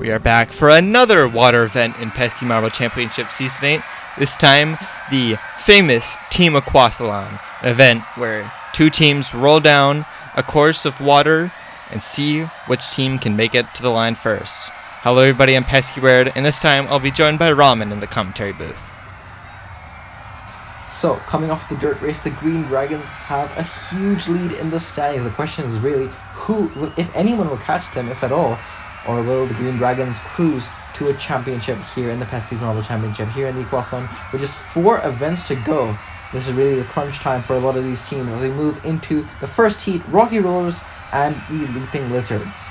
We are back for another water event in Pesky Marble Championship Season 8. This time, the famous Team Aquathlon, an event where two teams roll down a course of water and see which team can make it to the line first. Hello everybody, I'm Pesky, and this time I'll be joined by Ramen in the commentary booth. So, coming off the dirt race, the Green Dragons have a huge lead in the standings. The question is really who, if anyone, will catch them, if at all, or will the Green Dragons cruise to a championship here in the Pesky Marble Championship here in the Aquathlon with just 4 events to go. This is really the crunch time for a lot of these teams as we move into the first heat, Rocky Rollers and the Leaping Lizards.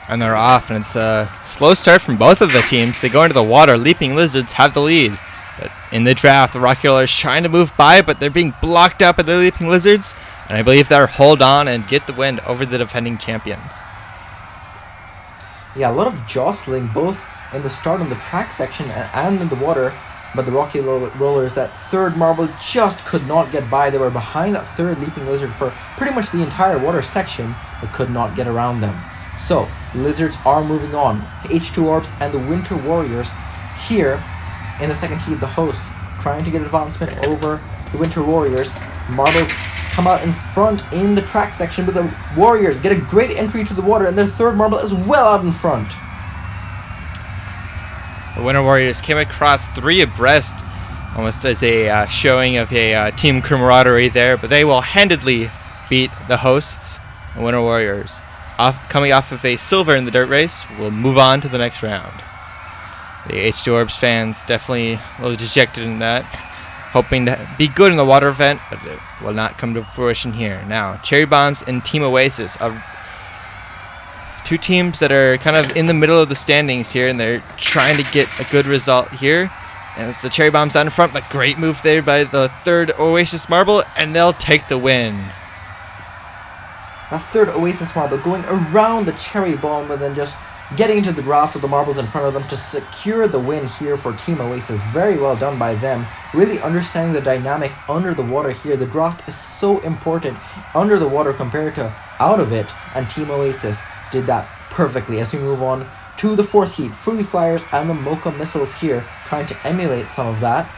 And they're off, and it's a slow start from both of the teams. They go into the water. Leaping Lizards have the lead. But in the draft, the Rocky Rollers trying to move by, but they're being blocked out by the Leaping Lizards. And I believe they'll hold on and get the win over the defending champions. Yeah, a lot of jostling both in the start on the track section and in the water. But the Rocky Rollers, that third marble just could not get by. They were behind that third Leaping Lizard for pretty much the entire water section, but could not get around them. So, the Lizards are moving on. H2 Orbs and the Winter Warriors here in the second heat, the hosts trying to get advancement over the Winter Warriors. Marbles come out in front in the track section, but the Warriors get a great entry to the water, and their third marble is well out in front. The Winter Warriors came across 3 abreast, almost as a showing of a team camaraderie there, but they will handedly beat the hosts, the Winter Warriors. Coming off of a silver in the dirt race, we'll move on to the next round. The H2 Orbs fans definitely a little dejected in that, hoping to be good in the water event, but it will not come to fruition here. Now, Cherry Bombs and Team Oasis are 2 teams that are kind of in the middle of the standings here, and they're trying to get a good result here. And it's the Cherry Bombs out in front, but great move there by the third Oasis marble, and they'll take the win. That third Oasis marble going around the Cherry Bomb and then just getting into the draft with the marbles in front of them to secure the win here for Team Oasis. Very well done by them. Really understanding the dynamics under the water here. The draft is so important under the water compared to out of it, and Team Oasis did that perfectly. As we move on to the fourth heat, Fruity Flyers and the Mocha Missiles here trying to emulate some of that,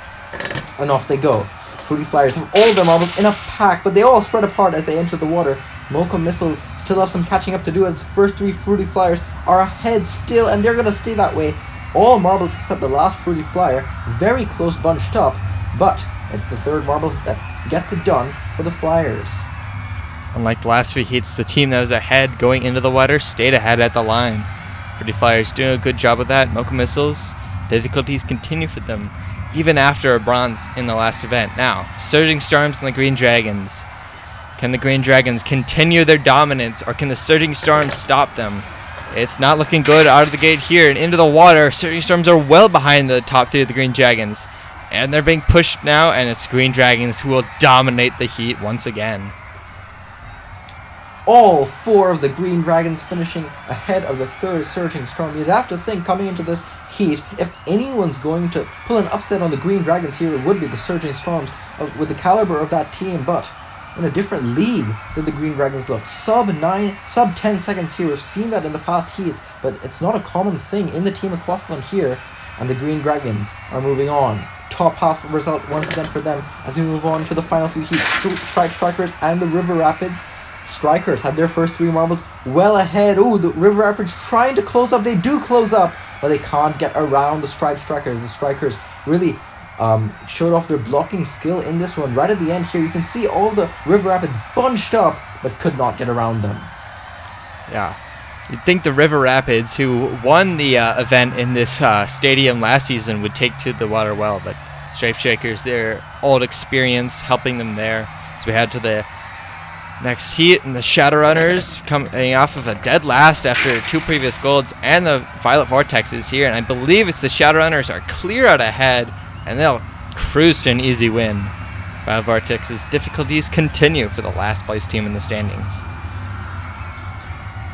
and off they go. Fruity Flyers have all their marbles in a pack, but they all spread apart as they enter the water. Mocha Missiles still have some catching up to do as the first 3 Fruity Flyers are ahead still, and they're going to stay that way. All marbles except the last Fruity Flyer, very close bunched up, but it's the third marble that gets it done for the Flyers. Unlike the last 3 heats, the team that was ahead going into the water stayed ahead at the line. Fruity Flyers doing a good job of that. Mocha Missiles, difficulties continue for them, even after a bronze in the last event. Now, Surging Storms and the Green Dragons. Can the Green Dragons continue their dominance, or can the Surging Storms stop them? It's not looking good out of the gate here and into the water. Surging Storms are well behind the top 3 of the Green Dragons, and they're being pushed now, and it's Green Dragons who will dominate the heat once again. All 4 of the Green Dragons finishing ahead of the third Surging Storm. You'd have to think, coming into this heat, if anyone's going to pull an upset on the Green Dragons here, it would be the Surging Storms with the caliber of that team, but in a different league did the Green Dragons look. Sub 10 seconds here. We've seen that in the past heats, but it's not a common thing in the Team Aquathlon here, and the Green Dragons are moving on. Top half result once again for them as we move on to the final few heats. Striped Strikers and the River Rapids. Strikers had their first 3 marbles well ahead. Ooh, the River Rapids trying to close up. They do close up, but they can't get around the Striped Strikers. The Strikers really showed off their blocking skill in this one. Right at the end here, you can see all the River Rapids bunched up, but could not get around them. Yeah. You'd think the River Rapids, who won the event in this stadium last season, would take to the water well, but Striped Strikers, their old experience helping them there. So we head to the next heat, and the Shadowrunners coming off of a dead last after 2 previous golds, and the Violet Vortexes here, and I believe it's the Shadowrunners are clear out ahead, and they'll cruise to an easy win. Violet Vortexes difficulties continue for the last place team in the standings.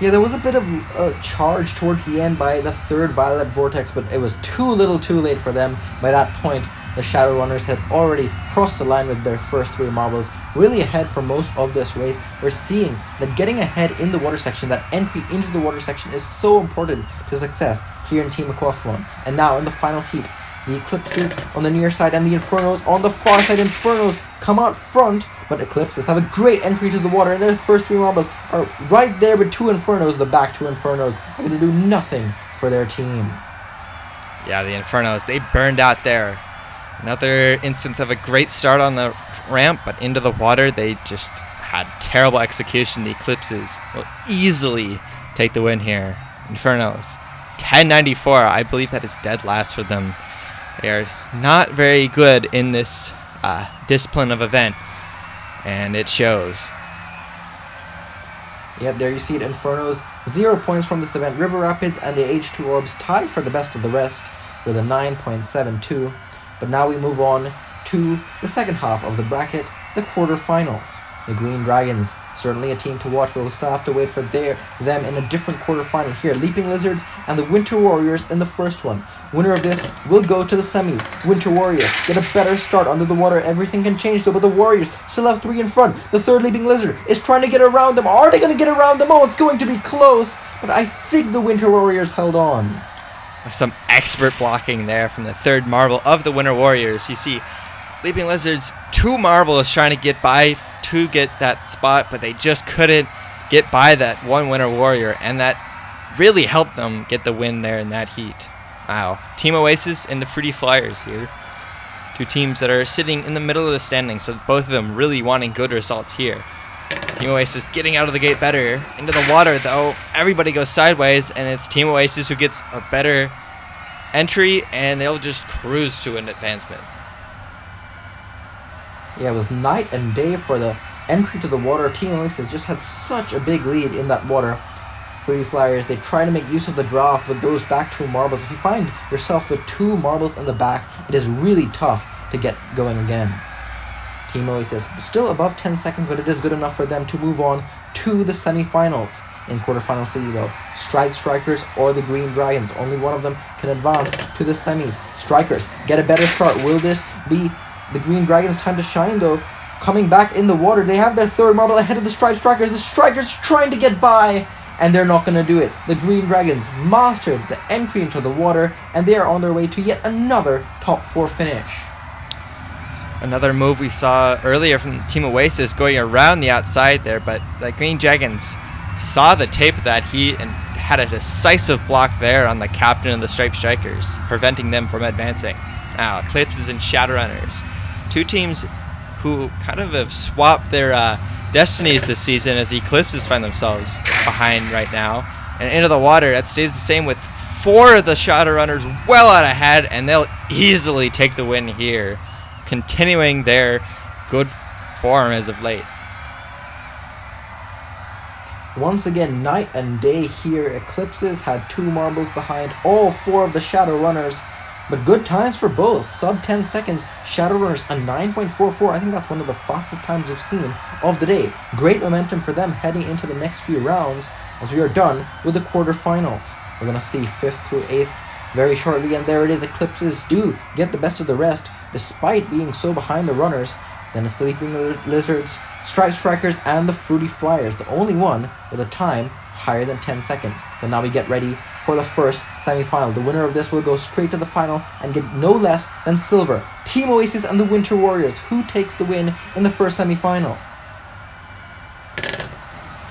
Yeah, there was a bit of a charge towards the end by the third Violet Vortex, but it was too little too late for them by that point. The Shadowrunners had already crossed the line with their first 3 marbles, really ahead for most of this race. We're seeing that getting ahead in the water section, that entry into the water section, is so important to success here in Team Aquathlon. And now in the final heat, the Eclipses on the near side and the Infernos on the far side. Infernos come out front, but Eclipses have a great entry to the water, and their first 3 marbles are right there with 2 Infernos. The back 2 Infernos are going to do nothing for their team. Yeah, the Infernos, they burned out there. Another instance of a great start on the ramp, but into the water, they just had terrible execution. The Eclipses will easily take the win here. Infernos, 1094. I believe that is dead last for them. They are not very good in this discipline of event, and it shows. Yep, there you see it. Infernos, 0 points from this event. River Rapids and the H2 Orbs tied for the best of the rest with a 9.72. But now we move on to the second half of the bracket, the quarterfinals. The Green Dragons, certainly a team to watch, but we'll still have to wait for them in a different quarterfinal here. Leaping Lizards and the Winter Warriors in the first one. Winner of this will go to the semis. Winter Warriors get a better start under the water. Everything can change though, but the Warriors still have 3 in front. The third Leaping Lizard is trying to get around them. Are they going to get around them? Oh, it's going to be close, but I think the Winter Warriors held on. Some expert blocking there from the third marble of the Winter Warriors. You see Leaping Lizards, 2 marbles trying to get by to get that spot, but they just couldn't get by that one Winter Warrior, and that really helped them get the win there in that heat. Wow. Team Oasis and the Fruity Flyers here. 2 teams that are sitting in the middle of the standings, so both of them really wanting good results here. Team Oasis getting out of the gate better. Into the water, though, everybody goes sideways, and it's Team Oasis who gets a better entry, and they'll just cruise to an advancement. Yeah, it was night and day for the entry to the water. Team Oasis just had such a big lead in that water. Fruity Flyers, they try to make use of the draft with those back 2 marbles. If you find yourself with 2 marbles in the back, it is really tough to get going again. Team Oasis still above 10 seconds, but it is good enough for them to move on to the semifinals. In quarterfinal city though, Striped Strikers or the Green Dragons, only one of them can advance to the semis. Strikers get a better start. Will this be the Green Dragons' time to shine though? Coming back in the water, they have their 3rd marble ahead of the Striped Strikers. The Strikers trying to get by, and they're not going to do it. The Green Dragons mastered the entry into the water, and they are on their way to yet another top 4 finish. Another move we saw earlier from Team Oasis going around the outside there, but the Green Dragons saw the tape of that heat and had a decisive block there on the captain of the Striped Strikers, preventing them from advancing. Now, Eclipses and Shadowrunners, 2 teams who kind of have swapped their destinies this season, as the Eclipses find themselves behind right now. And into the water, that stays the same with 4 of the Shadowrunners well out ahead, and they'll easily take the win here, continuing their good form as of late. Once again, night and day here. Eclipses had 2 marbles behind all 4 of the Shadowrunners, but good times for both. Sub 10 seconds. Shadowrunners a 9.44. I think that's one of the fastest times we've seen of the day. Great momentum for them heading into the next few rounds as we are done with the quarterfinals. We're going to see 5th through 8th very shortly, and there it is. Eclipses do get the best of the rest despite being so behind the runners. Then it's the Leaping Lizards, Striped Strikers, and the Fruity Flyers, the only one with a time higher than 10 seconds. But now we get ready for the first semi-final. The winner of this will go straight to the final and get no less than silver. Team Oasis and the Winter Warriors. Who takes the win in the first semi-final?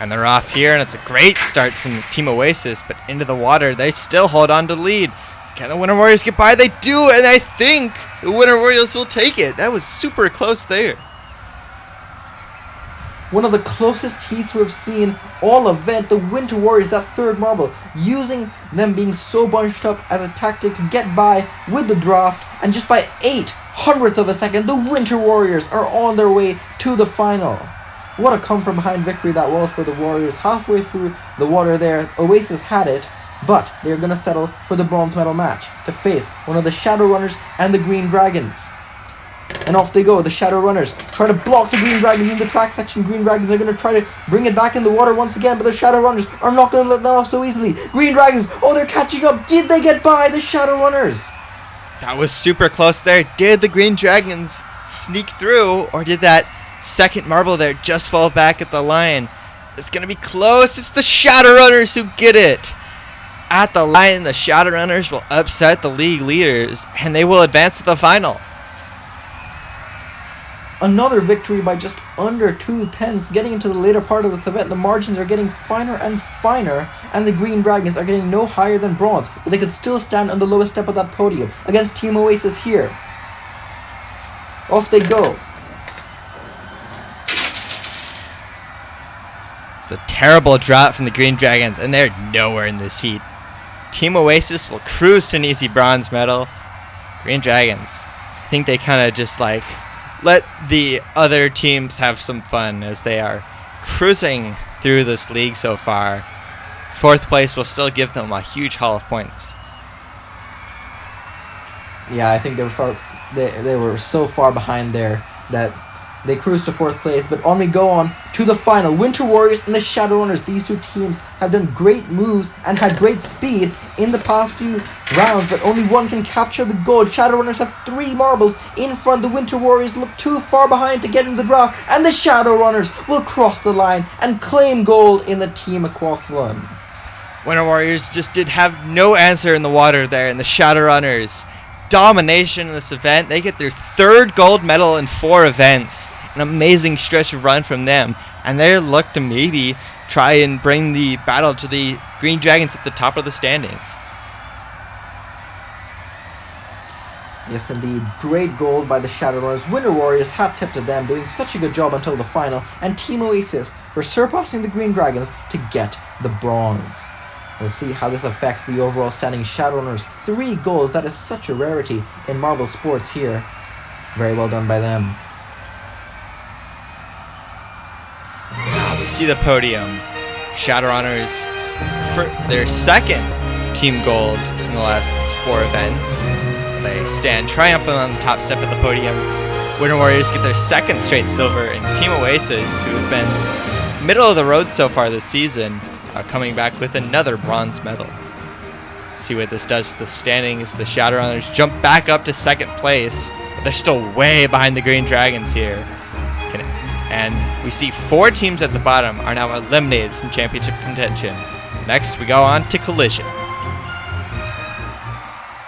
And they're off here, and it's a great start from Team Oasis, but into the water, they still hold on to lead. Can the Winter Warriors get by? They do, and I think the Winter Warriors will take it. That was super close there. One of the closest heats we've seen all event. The Winter Warriors, that 3rd marble, using them being so bunched up as a tactic to get by with the draft, and just by 0.08 of a second, the Winter Warriors are on their way to the final. What a come from behind victory that was for the Warriors. Halfway through the water there, Oasis had it, but they're going to settle for the bronze medal match to face one of the Shadowrunners and the Green Dragons. And off they go. The Shadowrunners try to block the Green Dragons in the track section. Green Dragons are going to try to bring it back in the water once again, but the Shadowrunners are not going to let them off so easily. Green Dragons, oh, they're catching up. Did they get by the Shadowrunners? That was super close there. Did the Green Dragons sneak through, or did that second marble there just fall back at the line? It's going to be close. It's the Shadowrunners who get it. At the line, the Shadowrunners will upset the league leaders, and they will advance to the final. Another victory by just under 2/10. Getting into the later part of this event, the margins are getting finer and finer, and the Green Dragons are getting no higher than bronze, but they could still stand on the lowest step of that podium against Team Oasis here. Off they go. It's a terrible drop from the Green Dragons, and they're nowhere in this heat. Team Oasis will cruise to an easy bronze medal. Green Dragons, I think they kind of just like let the other teams have some fun as they are cruising through this league so far. Fourth place will still give them a huge haul of points. Yeah, I think they were so far behind there that they cruised to fourth place, but on we go on to the final. Winter Warriors and the Shadowrunners. These two teams have done great moves and had great speed in the past few rounds, but only one can capture the gold. Shadowrunners have 3 marbles in front. The Winter Warriors look too far behind to get into the draw, and the Shadowrunners will cross the line and claim gold in the Team Aquathlon. Winter Warriors just did have no answer in the water there, and the Shadowrunners domination in this event. They get their 3rd gold medal in 4 events. An amazing stretch of run from them, and they look to maybe try and bring the battle to the Green Dragons at the top of the standings. Yes, indeed. Great gold by the Shadowrunners. Winter Warriors, hat tip to them, doing such a good job until the final, and Team Oasis for surpassing the Green Dragons to get the bronze. We'll see how this affects the overall standing. Shadowrunners, 3 golds. That is such a rarity in marble sports here. Very well done by them. We see the podium. Shadowrunners for their 2nd team gold in the last 4 events. They stand triumphant on the top step of the podium. Winter Warriors get their 2nd straight silver, and Team Oasis, who have been middle of the road so far this season, are coming back with another bronze medal. See what this does to the standings. The Shadowrunners jump back up to 2nd place, but they're still way behind the Green Dragons here. And we see 4 teams at the bottom are now eliminated from championship contention. Next, we go on to Collision.